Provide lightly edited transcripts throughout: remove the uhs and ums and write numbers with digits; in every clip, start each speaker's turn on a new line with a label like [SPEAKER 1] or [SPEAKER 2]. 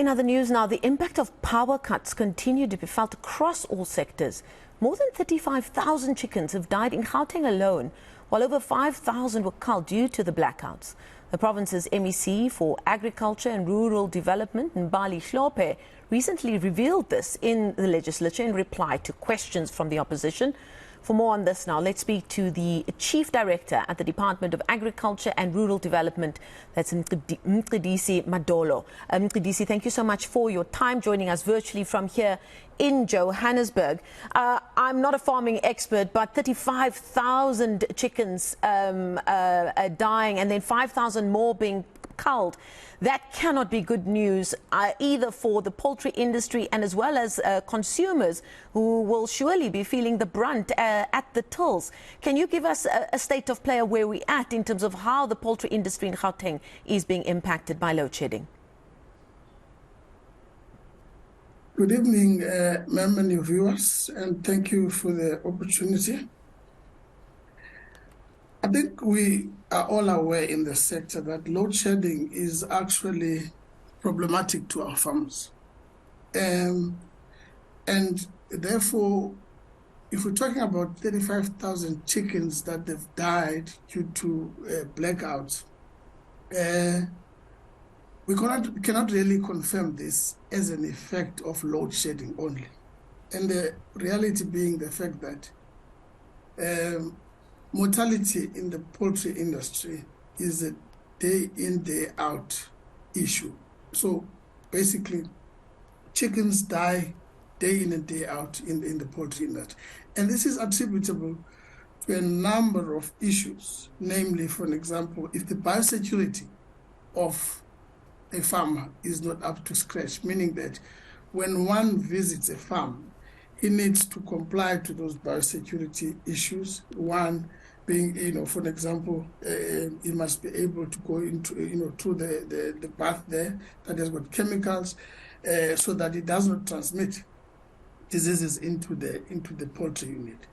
[SPEAKER 1] In other news now, the impact of power cuts continue to be felt across all sectors. More than 35,000 chickens have died in Gauteng alone, while over 5,000 were culled due to the blackouts. The province's MEC for Agriculture and Rural Development, Mbali Hlophe, recently revealed this in the legislature in reply to questions from the opposition. For more on this now, let's speak to the Chief Director at the Department of Agriculture and Rural Development, that's Mncedisi Madolo. Mncedisi, thank you so much for your time, joining us virtually from here in Johannesburg. I'm not a farming expert, but 35,000 chickens dying and then 5,000 more being culled. That cannot be good news either for the poultry industry and as well as consumers who will surely be feeling the brunt at the tills. Can you give us a state of play of where we're at in terms of how the poultry industry in Gauteng is being impacted by load shedding?
[SPEAKER 2] Good evening, ma'am and your viewers, and thank you for the opportunity. I think we are all aware in the sector that load shedding is actually problematic to our farmers. And therefore, if we're talking about 35,000 chickens that have died due to blackouts, we cannot really confirm this as an effect of load shedding only. And the reality being the fact that mortality in the poultry industry is a day in, day out issue. So basically, chickens die day in and day out in the poultry industry. And this is attributable to a number of issues, namely, for an example, if the biosecurity of a farmer is not up to scratch, meaning that when one visits a farm, he needs to comply to those biosecurity issues. One being, for an example, he must be able to go into, through the bath there that has got chemicals, so that it does not transmit diseases into the poultry unit.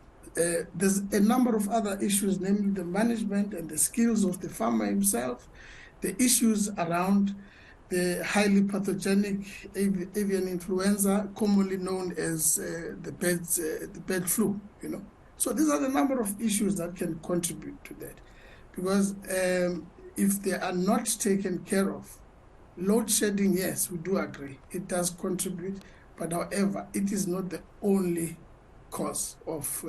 [SPEAKER 2] There's a number of other issues, namely the management and the skills of the farmer himself, the issues around the highly pathogenic avian influenza, commonly known as the bird flu, So these are the number of issues that can contribute to that. Because if they are not taken care of, load shedding, yes, we do agree, it does contribute, but however, it is not the only cause of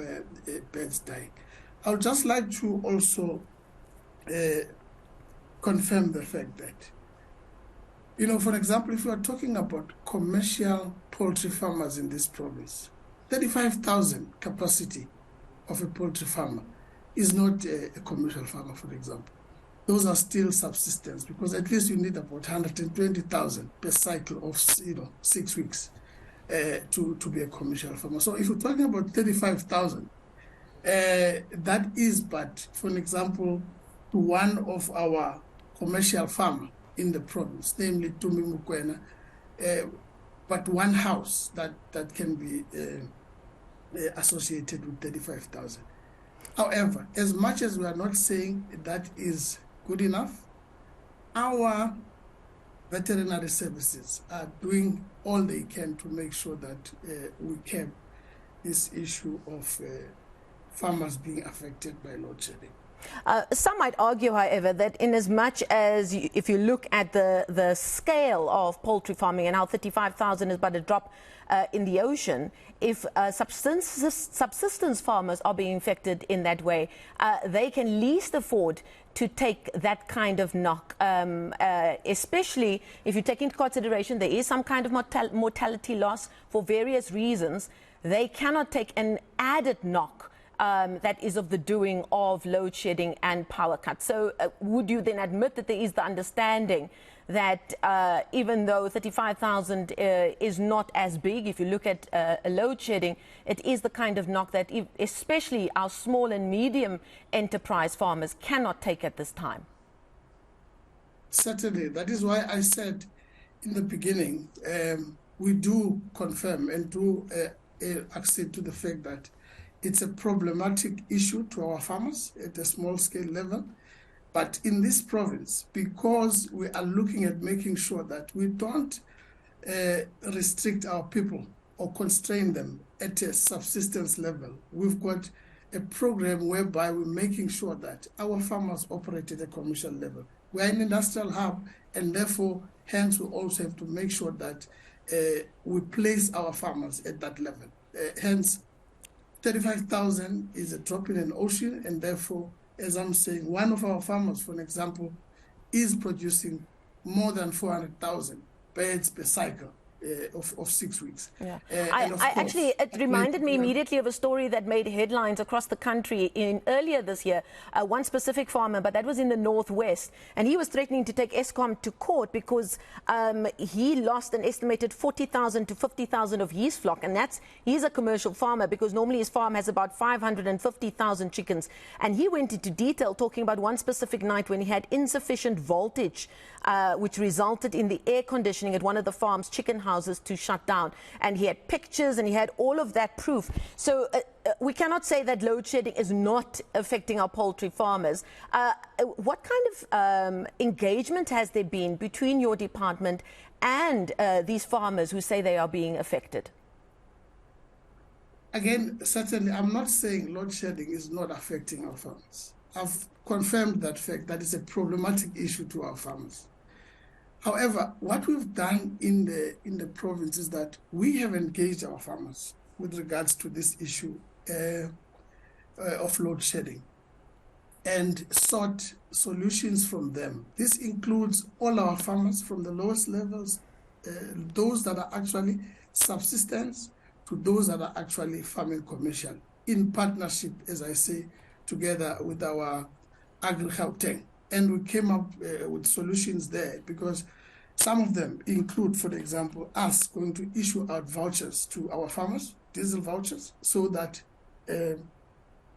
[SPEAKER 2] birds dying. I would just like to also confirm the fact that, for example, if we are talking about commercial poultry farmers in this province, 35,000 capacity of a poultry farmer is not a commercial farmer, for example. Those are still subsistence, because at least you need about 120,000 per cycle of 6 weeks to be a commercial farmer. So if we're talking about 35,000, that is but, for an example, to one of our commercial farmer in the province, namely Tumi Mukwena, but one house that can be associated with 35,000. However, as much as we are not saying that is good enough, our veterinary services are doing all they can to make sure that we curb this issue of farmers being affected by load shedding.
[SPEAKER 1] Some might argue, however, that in as much as if you look at the scale of poultry farming and how 35,000 is but a drop in the ocean, if subsistence farmers are being affected in that way, they can least afford to take that kind of knock, especially if you take into consideration there is some kind of mortality loss for various reasons. They cannot take an added knock that is of the doing of load shedding and power cuts. So would you then admit that there is the understanding that even though 35,000 is not as big, if you look at load shedding, it is the kind of knock that especially our small and medium enterprise farmers cannot take at this time?
[SPEAKER 2] Certainly. That is why I said in the beginning, we do confirm and do accede to the fact that it's a problematic issue to our farmers at a small-scale level. But in this province, because we are looking at making sure that we don't restrict our people or constrain them at a subsistence level. We've got a program whereby we're making sure that our farmers operate at a commercial level. We're an industrial hub, and therefore, hence, we also have to make sure that we place our farmers at that level. Hence, 35,000 is a drop in an ocean, and therefore, as I'm saying, one of our farmers, for an example, is producing more than 400,000 birds per cycle of 6 weeks.
[SPEAKER 1] Yeah. It reminded me immediately of a story that made headlines across the country earlier this year. One specific farmer, but that was in the northwest, and he was threatening to take Eskom to court because he lost an estimated 40,000 to 50,000 of his flock, and he's a commercial farmer because normally his farm has about 550,000 chickens, and he went into detail talking about one specific night when he had insufficient voltage, which resulted in the air conditioning at one of the farm's chicken houses to shut down, and he had pictures and he had all of that proof. So we cannot say that load shedding is not affecting our poultry farmers. What kind of engagement has there been between your department and these farmers who say they are being affected?
[SPEAKER 2] Again, certainly, I'm not saying load shedding is not affecting our farmers. I've confirmed that fact, that is a problematic issue to our farmers. However, what we've done in the province is that we have engaged our farmers with regards to this issue of load shedding and sought solutions from them. This includes all our farmers from the lowest levels, those that are actually subsistence, to those that are actually farming commercial, in partnership, as I say, together with our Gauteng. And we came up with solutions there, because some of them include, for example, us going to issue out vouchers to our farmers, diesel vouchers, so that,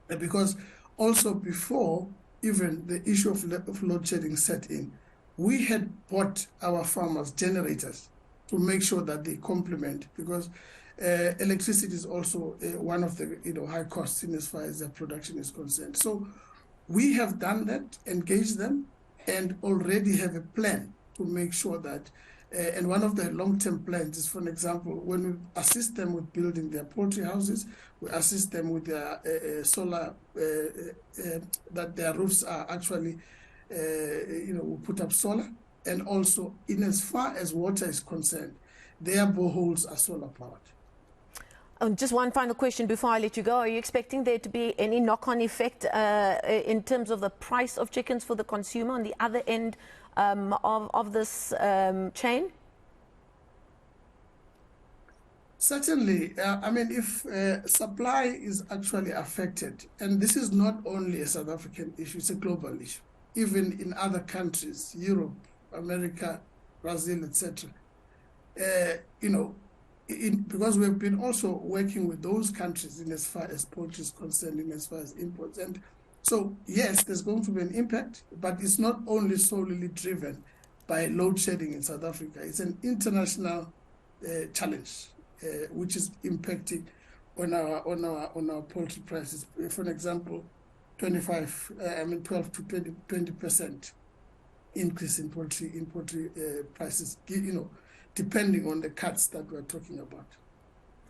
[SPEAKER 2] because also before even the issue of load shedding set in, we had bought our farmers generators to make sure that they complement, because electricity is also one of the high costs in as far as their production is concerned. So we have done that, engaged them, and already have a plan to make sure that, and one of the long-term plans is, for example, when we assist them with building their poultry houses, we assist them with their solar, that their roofs are actually, we put up solar, and also in as far as water is concerned, their boreholes are solar powered.
[SPEAKER 1] Just one final question before I let you go. Are you expecting there to be any knock-on effect in terms of the price of chickens for the consumer on the other end of this chain?
[SPEAKER 2] Certainly. I mean, if supply is actually affected, and this is not only a South African issue, it's a global issue. Even in other countries, Europe, America, Brazil, etc., because we've been also working with those countries in as far as poultry is concerned, in as far as imports. And so, yes, there's going to be an impact, but it's not only solely driven by load shedding in South Africa. It's an international challenge, which is impacting on our poultry prices. For example, 12 to 20% increase in poultry prices, depending on the cuts that we're talking about.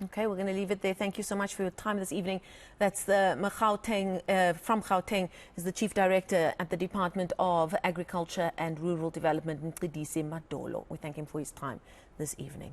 [SPEAKER 1] Okay, we're going to leave it there. Thank you so much for your time this evening. That's the from Gauteng, is the Chief Director at the Department of Agriculture and Rural Development, Mncedisi Madolo. We thank him for his time this evening.